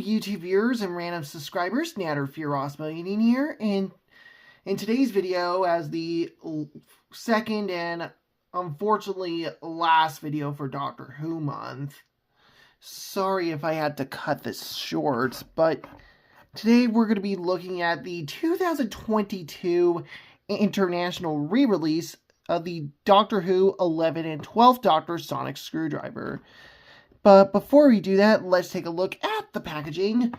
YouTube viewers and random subscribers, Natter Fearosmillion here, and in today's video, as the second and unfortunately last video for Doctor Who month. Sorry if I had to cut this short, but today we're going to be looking at the 2022 international re-release of the Doctor Who 11th and 12th Doctor Sonic Screwdriver. But before we do that, let's take a look at the packaging.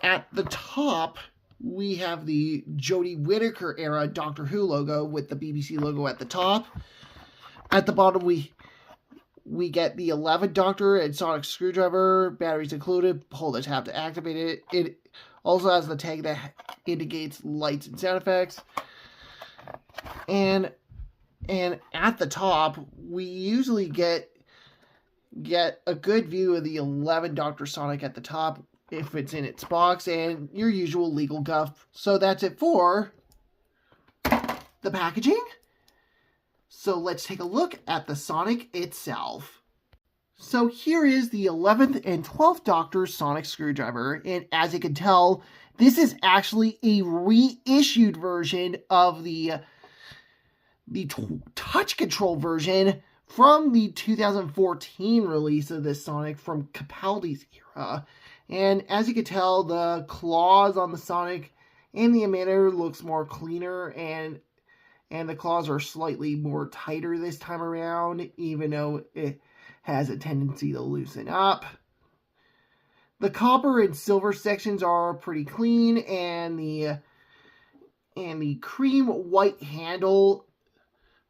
At the top, we have the Jodie Whittaker era Doctor Who logo with the BBC logo at the top. At the bottom, we get the 11th Doctor and Sonic Screwdriver, batteries included. Hold the tab to activate it. It also has the tag that indicates lights and sound effects. And at the top, we usually get a good view of the 11th Doctor Sonic at the top if it's in its box, and your usual legal guff. So that's it for the packaging. So let's take a look at the Sonic itself. So here is the 11th and 12th Doctor Sonic Screwdriver, and as you can tell, this is actually a reissued version of the touch control version from the 2014 release of this Sonic from Capaldi's era. And as you can tell, the claws on the Sonic and the emitter looks more cleaner, and the claws are slightly more tighter this time around, even though it has a tendency to loosen up. The copper and silver sections are pretty clean, and the cream white handle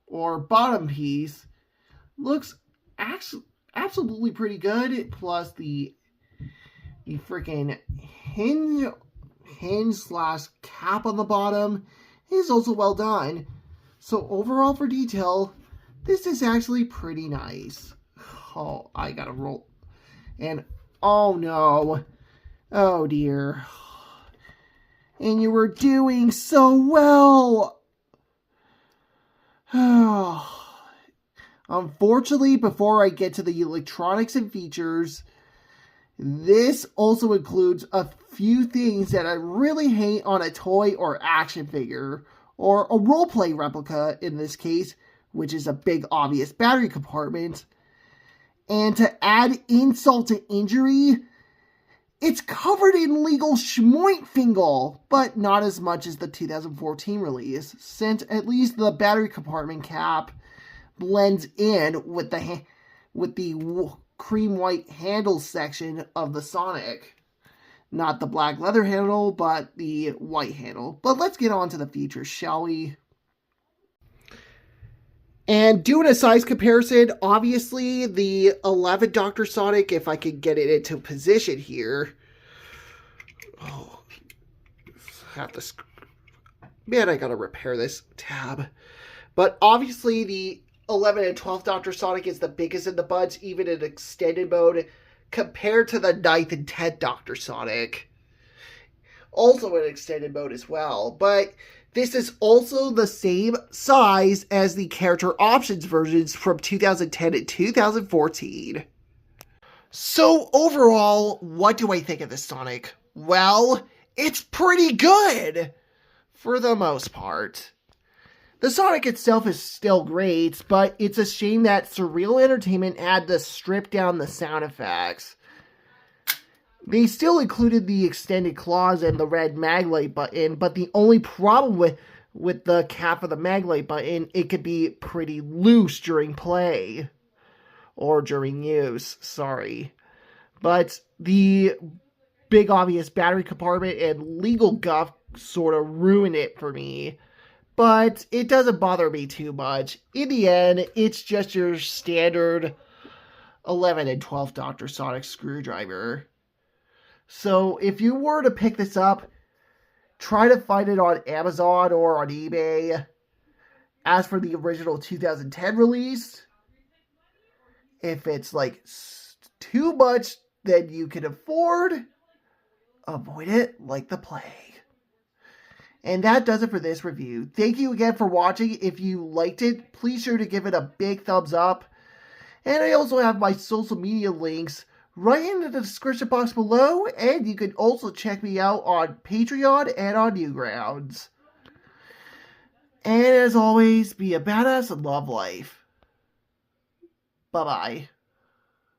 or bottom piece looks absolutely pretty good. Plus the freaking hinge slash cap on the bottom is also well done. So overall for detail, this is actually pretty nice. Oh, I gotta roll. And oh no. Oh dear. And you were doing so well. Unfortunately, before I get to the electronics and features, this also includes a few things that I really hate on a toy or action figure, or a roleplay replica in this case, which is a big obvious battery compartment. And to add insult to injury, it's covered in legal schmointfingle, but not as much as the 2014 release, since at least the battery compartment cap blends in with the cream white handle section of the Sonic. Not the black leather handle, but the white handle. But let's get on to the features, shall we? And doing a size comparison, obviously the 11th Doctor Sonic, if I could get it into position here. Oh, man, I gotta repair this tab. But obviously the 11th and 12th Doctor Sonic is the biggest in the bunch, even in extended mode, compared to the 9th and 10th Doctor Sonic. Also in extended mode as well, but this is also the same size as the character options versions from 2010 and 2014. So overall, what do I think of this Sonic? Well, it's pretty good, for the most part. The Sonic itself is still great, but it's a shame that Surreal Entertainment had to strip down the sound effects. They still included the extended claws and the red maglite button, but the only problem with the cap of the maglite button, it could be pretty loose during play. Or during use, sorry. But the big obvious battery compartment and legal guff sort of ruined it for me. But it doesn't bother me too much. In the end, it's just your standard 11th and 12th Doctor Sonic Screwdriver. So if you were to pick this up, try to find it on Amazon or on eBay. As for the original 2010 release, if it's like too much that you can afford, avoid it like the plague. And that does it for this review. Thank you again for watching. If you liked it, please sure to give it a big thumbs up. And I also have my social media links right in the description box below, and you can also check me out on Patreon and on Newgrounds. And as always, be a badass and love life. Bye-bye.